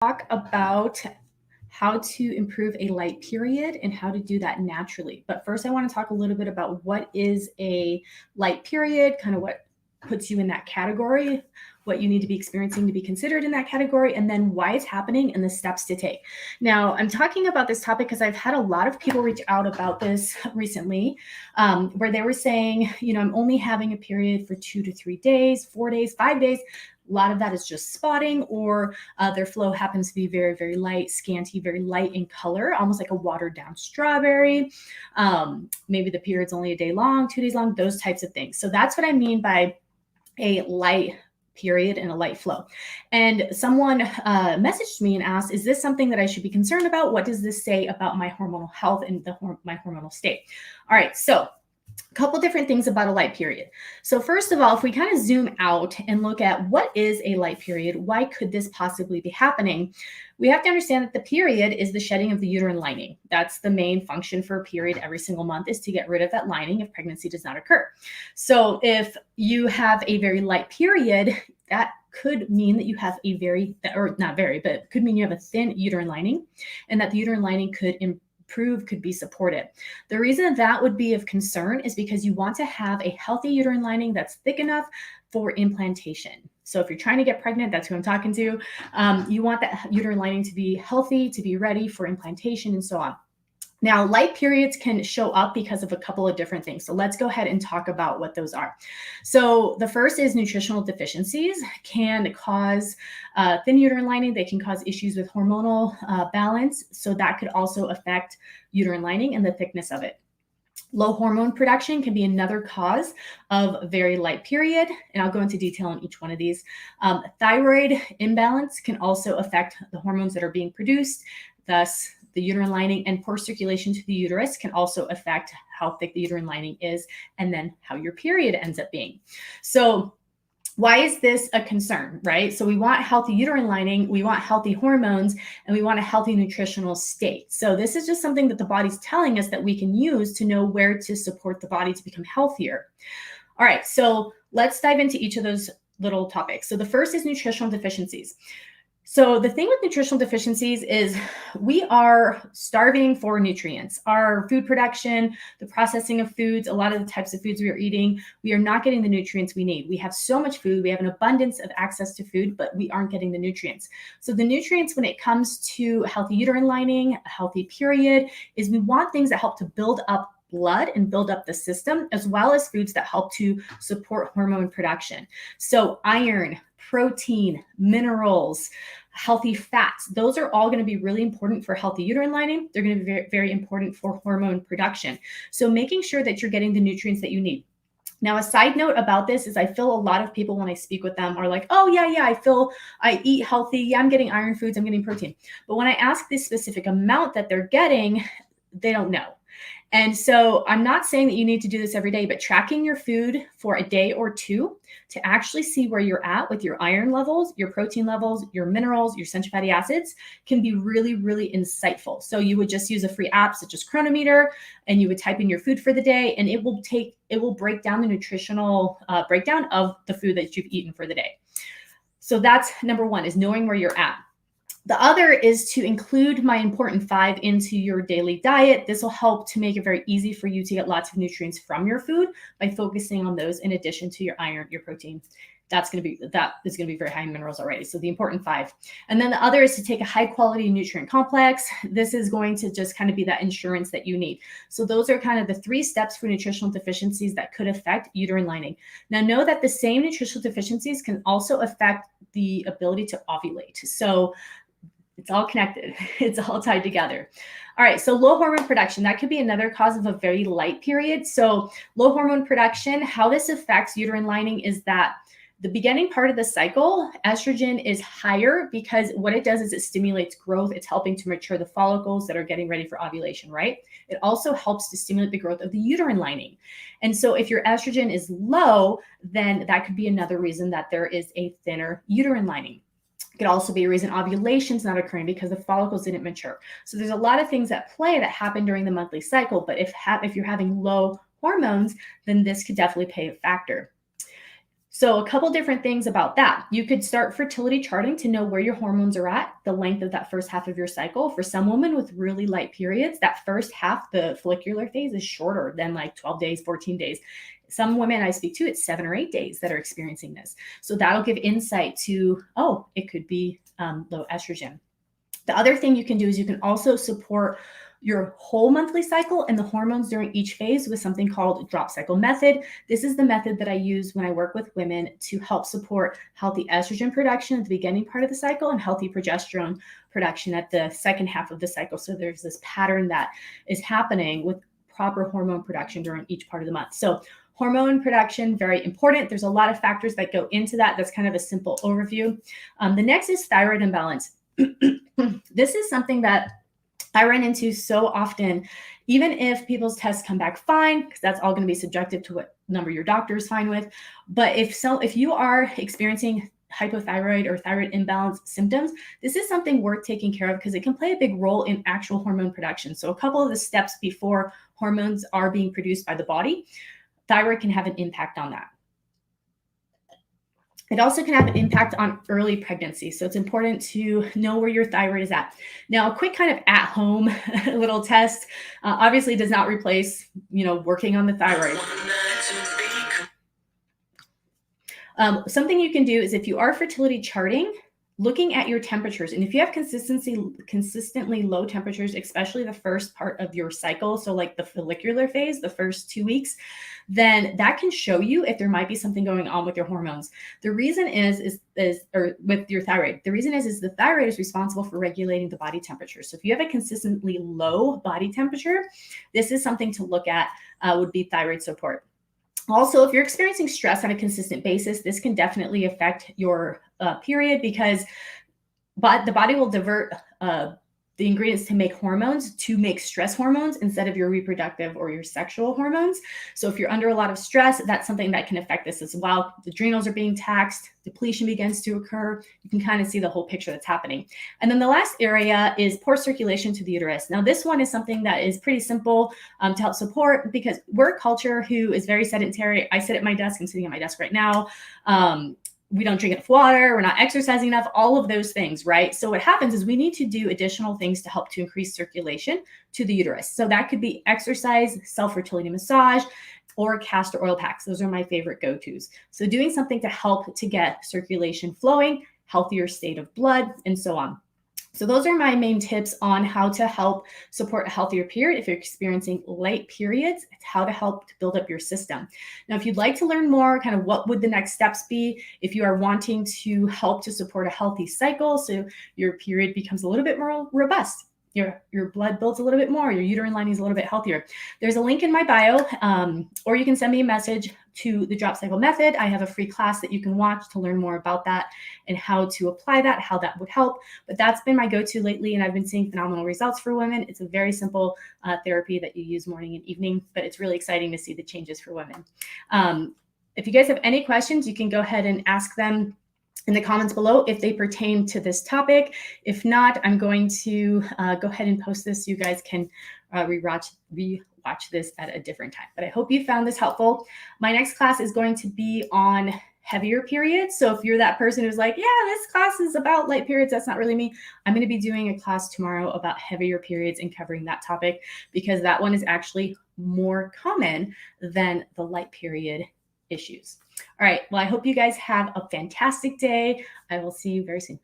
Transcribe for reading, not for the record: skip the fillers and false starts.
talk about how to improve a light period and how to do that naturally. But first, I want to talk a little bit about what is a light period, kind of what puts you in that category, what you need to be experiencing to be considered in that category, and then why it's happening and the steps to take. Now, I'm talking about this topic because I've had a lot of people reach out about this recently, where they were saying, I'm only having a period for 2 to 3 days, 4 days, 5 days. A lot of that is just spotting, or their flow happens to be very, very light, scanty, very light in color, almost like a watered down strawberry. Maybe the period's only a day long, 2 days long, those types of things. So that's what I mean by a light period and a light flow. And someone messaged me and asked, is this something that I should be concerned about? What does this say about my hormonal health and my hormonal state? All right, so a couple different things about a light period. So first of all, if we kind of zoom out and look at what is a light period, why could this possibly be happening? We have to understand that the period is the shedding of the uterine lining. That's the main function for a period every single month, is to get rid of that lining if pregnancy does not occur. So if you have a very light period, that could mean that you have a very, or not very, but could mean you have a thin uterine lining, and that the uterine lining could be supported. The reason that would be of concern is because you want to have a healthy uterine lining that's thick enough for implantation. So if you're trying to get pregnant, that's who I'm talking to. You want that uterine lining to be healthy, to be ready for implantation, and so on. Now, light periods can show up because of a couple of different things. So let's go ahead and talk about what those are. So the first is nutritional deficiencies can cause thin uterine lining. They can cause issues with hormonal balance. So that could also affect uterine lining and the thickness of it. Low hormone production can be another cause of very light period, and I'll go into detail on each one of these. Thyroid imbalance can also affect the hormones that are being produced, thus the uterine lining, and poor circulation to the uterus can also affect how thick the uterine lining is, and then how your period ends up being. So why is this a concern, right? So we want healthy uterine lining, we want healthy hormones, and we want a healthy nutritional state. So this is just something that the body's telling us that we can use to know where to support the body to become healthier. All right, so let's dive into each of those little topics. So the first is nutritional deficiencies. So the thing with nutritional deficiencies is we are starving for nutrients. Our food production, the processing of foods, a lot of the types of foods we are eating, we are not getting the nutrients we need. We have so much food, we have an abundance of access to food, but we aren't getting the nutrients. So the nutrients when it comes to healthy uterine lining, a healthy period, is we want things that help to build up blood and build up the system, as well as foods that help to support hormone production. So iron, protein, minerals, healthy fats, those are all going to be really important for healthy uterine lining. They're going to be very, very important for hormone production. So making sure that you're getting the nutrients that you need. Now, a side note about this is I feel a lot of people when I speak with them are like, oh, yeah, I eat healthy. Yeah, I'm getting iron foods, I'm getting protein. But when I ask the specific amount that they're getting, they don't know. And so I'm not saying that you need to do this every day, but tracking your food for a day or two to actually see where you're at with your iron levels, your protein levels, your minerals, your essential fatty acids can be really, really insightful. So you would just use a free app such as Chronometer, and you would type in your food for the day, and it will break down the nutritional breakdown of the food that you've eaten for the day. So that's number one, is knowing where you're at. The other is to include my important 5 into your daily diet. This will help to make it very easy for you to get lots of nutrients from your food by focusing on those in addition to your iron, your protein. That is going to be very high in minerals already. So the important 5. And then the other is to take a high quality nutrient complex. This is going to just kind of be that insurance that you need. So those are kind of the 3 steps for nutritional deficiencies that could affect uterine lining. Now know that the same nutritional deficiencies can also affect the ability to ovulate. So it's all connected. It's all tied together. All right, so low hormone production, that could be another cause of a very light period. So low hormone production, how this affects uterine lining is that the beginning part of the cycle, estrogen is higher because what it does is it stimulates growth. It's helping to mature the follicles that are getting ready for ovulation, right? It also helps to stimulate the growth of the uterine lining. And so if your estrogen is low, then that could be another reason that there is a thinner uterine lining. Could also be a reason ovulation is not occurring because the follicles didn't mature. So there's a lot of things at play that happen during the monthly cycle, but if you're having low hormones, then this could definitely play a factor. So a couple different things about that. You could start fertility charting to know where your hormones are at, the length of that first half of your cycle. For some women with really light periods, that first half, the follicular phase, is shorter than like 12 days, 14 days. Some women I speak to, it's 7 or 8 days that are experiencing this. So that'll give insight to, oh, it could be low estrogen. The other thing you can do is you can also support your whole monthly cycle and the hormones during each phase with something called drop cycle method. This is the method that I use when I work with women to help support healthy estrogen production at the beginning part of the cycle and healthy progesterone production at the second half of the cycle. So there's this pattern that is happening with proper hormone production during each part of the month. So hormone production, very important. There's a lot of factors that go into that. That's kind of a simple overview. The next is thyroid imbalance. This is something that I run into so often, even if people's tests come back fine, because that's all going to be subjective to what number your doctor is fine with. But if you are experiencing hypothyroid or thyroid imbalance symptoms, this is something worth taking care of because it can play a big role in actual hormone production. So a couple of the steps before hormones are being produced by the body, thyroid can have an impact on that. It also can have an impact on early pregnancy. So it's important to know where your thyroid is at. Now, a quick kind of at-home little test obviously does not replace, working on the thyroid. Something you can do is if you are fertility charting, looking at your temperatures. And if you have consistently low temperatures, especially the first part of your cycle, so like the follicular phase, the first 2 weeks, then that can show you if there might be something going on with your hormones. The reason is with your thyroid. The reason is the thyroid is responsible for regulating the body temperature. So if you have a consistently low body temperature, this is something to look at, would be thyroid support. Also, if you're experiencing stress on a consistent basis, this can definitely affect your period because the body will divert the ingredients to make hormones to make stress hormones instead of your reproductive or your sexual hormones. So if you're under a lot of stress, that's something that can affect this as well. The adrenals are being taxed, depletion begins to occur. You can kind of see the whole picture that's happening. And then the last area is poor circulation to the uterus. Now, this one is something that is pretty simple to help support because we're a culture who is very sedentary. I sit at my desk. I'm sitting at my desk right now. We don't drink enough water, we're not exercising enough, all of those things, right? So what happens is we need to do additional things to help to increase circulation to the uterus. So that could be exercise, self-fertility massage, or castor oil packs. Those are my favorite go-tos. So doing something to help to get circulation flowing, healthier state of blood, and so on. So those are my main tips on how to help support a healthier period. If you're experiencing late periods, it's how to help to build up your system. Now, if you'd like to learn more, kind of what would the next steps be if you are wanting to help to support a healthy cycle so your period becomes a little bit more robust, your blood builds a little bit more, your uterine lining is a little bit healthier. There's a link in my bio, or you can send me a message to the drop cycle method. I have a free class that you can watch to learn more about that and how to apply that, how that would help. But that's been my go-to lately, and I've been seeing phenomenal results for women. It's a very simple therapy that you use morning and evening, but it's really exciting to see the changes for women. If you guys have any questions, you can go ahead and ask them in the comments below if they pertain to this topic. If not, I'm going to go ahead and post this so you guys can rewatch this at a different time. But I hope you found this helpful. My next class is going to be on heavier periods. So if you're that person who's like, yeah, this class is about light periods, that's not really me, I'm going to be doing a class tomorrow about heavier periods and covering that topic because that one is actually more common than the light period issues. All right. Well, I hope you guys have a fantastic day. I will see you very soon.